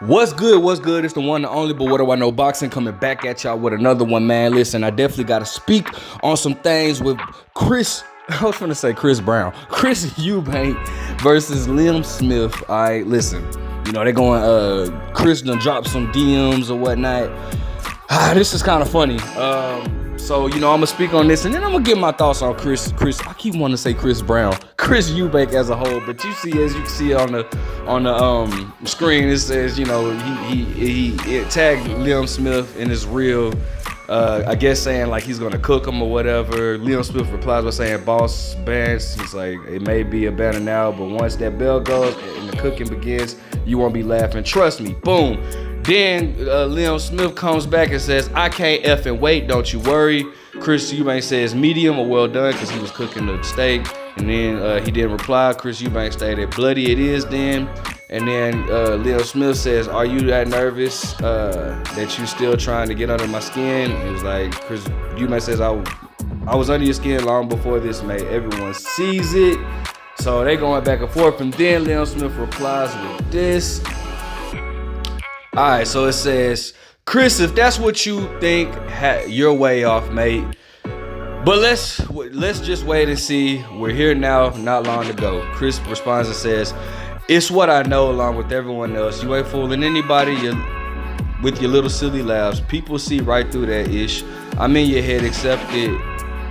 What's good? What's good? It's the one and only, but what do I know? Boxing coming back at y'all with another one, man. Listen, I definitely got to speak on some things with Chris. I was trying to say Chris Brown. Chris Eubank versus Liam Smith. All right, listen. You know, they're going, Chris done dropped some DMs or whatnot. This is kind of funny. So, you know, I'm going to speak on this, and then I'm going to give my thoughts on Chris. I keep wanting to say Chris Brown. Chris Eubank as a whole. But you see, as you can see on the screen, it says, you know, he tagged Liam Smith in his reel, I guess saying, like, he's going to cook him or whatever. Liam Smith replies by saying, boss, bands. He's like, it may be a banner now, but once that bell goes and the cooking begins, you won't be laughing. Trust me. Boom. Then Liam Smith comes back and says, I can't effing wait, don't you worry. Chris Eubank says medium or well done because he was cooking the steak. And then he didn't reply. Chris Eubank stated, bloody it is then. And then Liam Smith says, are you that nervous that you still trying to get under my skin? It was like, Chris Eubank says, I was under your skin long before this made everyone sees it. So they going back and forth. And then Liam Smith replies with this. All right, so it says, Chris, if that's what you think, you're way off, mate. But let's just wait and see. We're here now, not long to go. Chris responds and says, it's what I know along with everyone else. You ain't fooling anybody with your little silly laughs. People see right through that ish. I'm in your head, accept it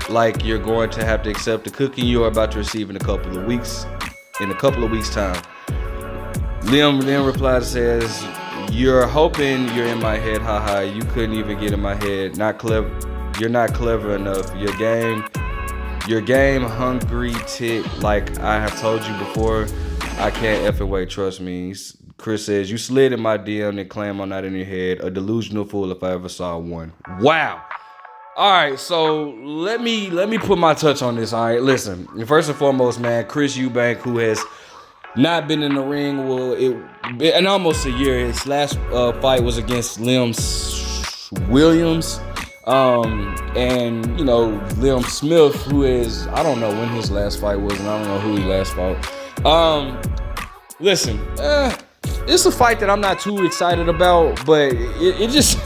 like you're going to have to accept the cooking you're about to receive in a couple of weeks time. Liam then replies and says, you're hoping you're in my head, haha. You couldn't even get in my head. Not clever. You're not clever enough. Your game hungry tit. Like I have told you before, I can't effing wait. Trust me. Chris says you slid in my DM and claim I'm not in your head. A delusional fool if I ever saw one. Wow. All right, so let me put my touch on this. All right, listen. First and foremost, man, Chris Eubank, who has not been in the ring, in almost a year. His last fight was against Liam Williams. And, you know, Liam Smith, who is, I don't know when his last fight was, and I don't know who he last fought. Listen, it's a fight that I'm not too excited about, but it just,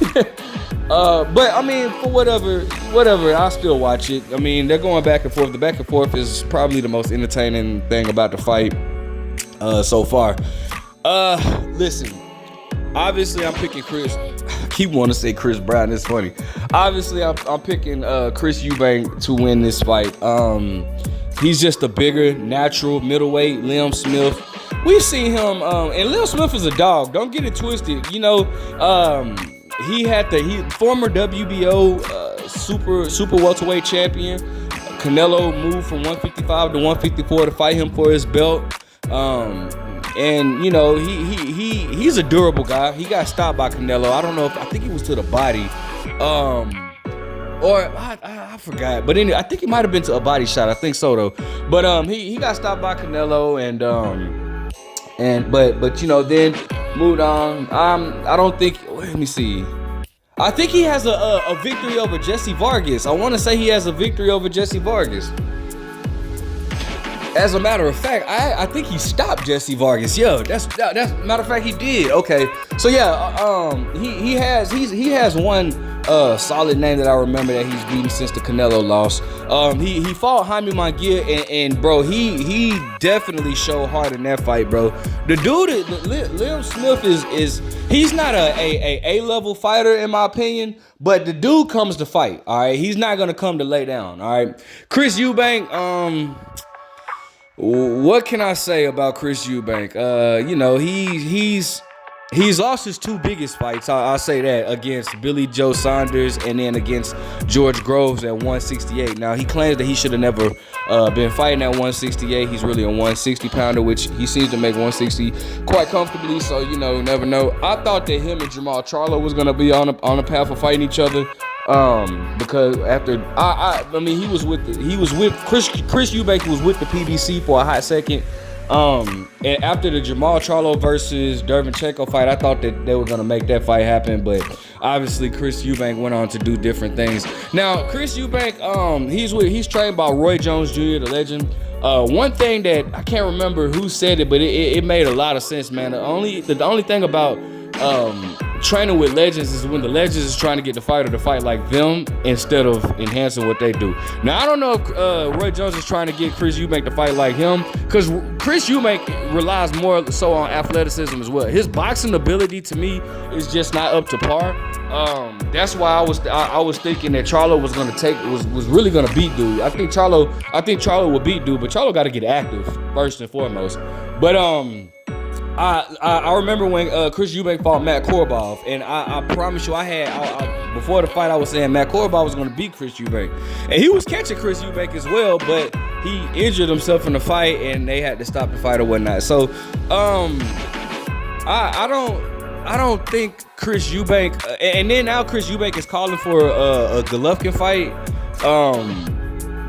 but I mean, for whatever, I'll still watch it. I mean, they're going back and forth. The back and forth is probably the most entertaining thing about the fight so far. Listen, obviously I'm picking Chris. I keep wanting to say Chris Brown. It's funny. Obviously I'm picking Chris Eubank to win this fight. He's just a bigger, natural middleweight. Liam Smith, we've seen him, and Liam Smith is a dog. Don't get it twisted. You know, he former WBO super welterweight champion. Canelo moved from 155 to 154 to fight him for his belt. And you know, he's a durable guy. He got stopped by Canelo. I think he was to the body. Or I forgot. But anyway, I think it might have been to a body shot. I think so though. But he got stopped by Canelo but you know, then moved on. I don't think, let me see. I think he has a victory over Jesse Vargas. I want to say he has a victory over Jesse Vargas. As a matter of fact, I think he stopped Jesse Vargas. Yo, that's matter of fact, he did. Okay, so yeah, he has one solid name that I remember that he's beaten since the Canelo loss. He fought Jaime Munguia, and bro, he definitely showed hard in that fight, bro. The dude, Liam Smith is he's not a level fighter in my opinion, but the dude comes to fight. All right, he's not gonna come to lay down. All right, Chris Eubank, what can I say about Chris Eubank? You know, he's lost his two biggest fights. I'll say that, against Billy Joe Saunders and then against George Groves at 168. Now, he claims that he should have never been fighting at 168. He's really a 160 pounder, which he seems to make 160 quite comfortably. So, you know, never know. I thought that him and Jamal Charlo was gonna be on a path of fighting each other. Because after I mean, he was with Chris Eubank was with the PBC for a hot second. And after the Jamal Charlo versus Derevyanchenko fight, I thought that they were gonna make that fight happen, but obviously Chris Eubank went on to do different things. Now, Chris Eubank, he's trained by Roy Jones Jr., the legend. One thing that I can't remember who said it, but it made a lot of sense, man. The only thing about training with legends is when the legends is trying to get the fighter to fight like them instead of enhancing what they do. Now, I don't know if Roy Jones is trying to get Chris Eubank to fight like him, because Chris Eubank relies more so on athleticism as well. His boxing ability, to me, is just not up to par. That's why I was thinking that Charlo was really gonna beat dude. I think Charlo will beat dude, but Charlo got to get active first and foremost. But I remember when Chris Eubank fought Matt Korobov, and I promise you, before the fight I was saying Matt Korobov was going to beat Chris Eubank, and he was catching Chris Eubank as well, but he injured himself in the fight, and they had to stop the fight or whatnot. So I don't think Chris Eubank, and then now Chris Eubank is calling for a Golovkin fight.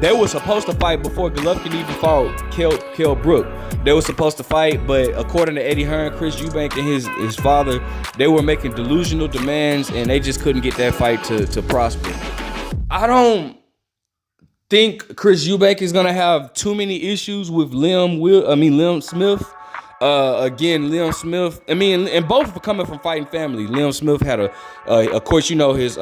They were supposed to fight before Golovkin even fought Kell Brook. They were supposed to fight, but according to Eddie Hearn, Chris Eubank and his father, they were making delusional demands, and they just couldn't get that fight to prosper. I don't think Chris Eubank is gonna have too many issues with Liam Smith. Liam Smith. And both are coming from fighting family. Liam Smith had of course, his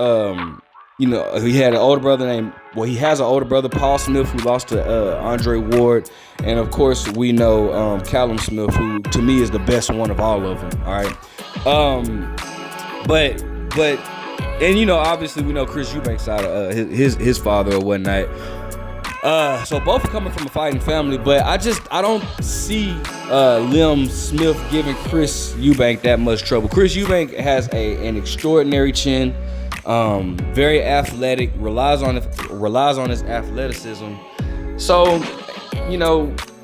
he had an older brother he has an older brother, Paul Smith, who lost to Andre Ward. And of course, we know Callum Smith, who to me is the best one of all of them. All right. Obviously we know Chris Eubank's side of his father or whatnot. So both are coming from a fighting family, but I don't see Liam Smith giving Chris Eubank that much trouble. Chris Eubank has an extraordinary chin. Very athletic, relies on his athleticism. So,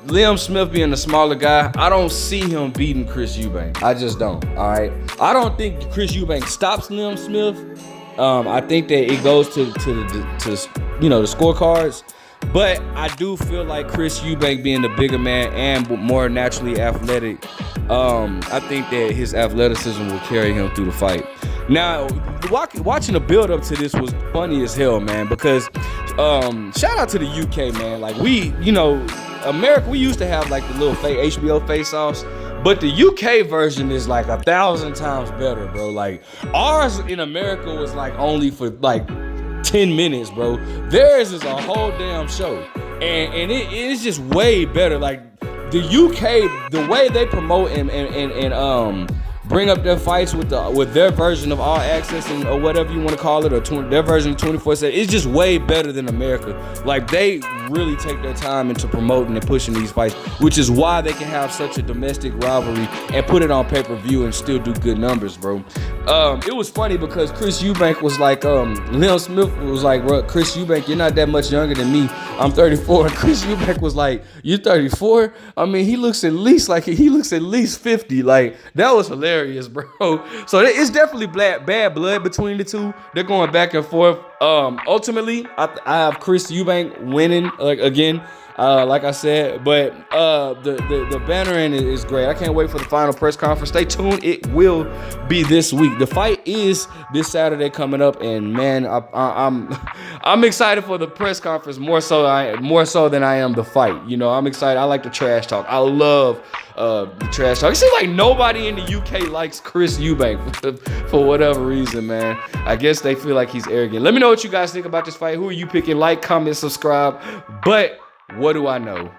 Liam Smith being the smaller guy, I don't see him beating Chris Eubank. I just don't. All right. I don't think Chris Eubank stops Liam Smith. I think that it goes to the scorecards. But I do feel like Chris Eubank being the bigger man and more naturally athletic, I think that his athleticism will carry him through the fight. Now, watching the build up to this was funny as hell, man, because shout out to the UK, man. Like America, we used to have like the little fake HBO face-offs, but the UK version is like 1,000 times better, bro. Like ours in America was like only for like 10 minutes, bro. Theirs is a whole damn show, and it is just way better. Like the UK, the way they promote and bring up their fights with their version of All Access or whatever you want to call it, or their version of 24/7, it's just way better than America. Like they really take their time into promoting and pushing these fights, which is why they can have such a domestic rivalry and put it on pay-per-view and still do good numbers, bro. It was funny because Chris Eubank was like, Liam Smith was like, bro, Chris Eubank, you're not that much younger than me. I'm 34. And Chris Eubank was like, you're 34? I mean, he looks at least 50. Like, that was hilarious, bro. So it's definitely bad blood between the two. They're going back and forth. Ultimately, I have Chris Eubank winning again. Like I said, but the bannering is great. I can't wait for the final press conference. Stay tuned. It will be this week. The fight is this Saturday coming up, and man, I'm excited for the press conference more so than I am the fight. I'm excited. I like the trash talk. I love the trash talk. It seems like nobody in the UK likes Chris Eubank for whatever reason, man. I guess they feel like he's arrogant. Let me know what you guys think about this fight. Who are you picking? Like, comment, subscribe. But what do I know?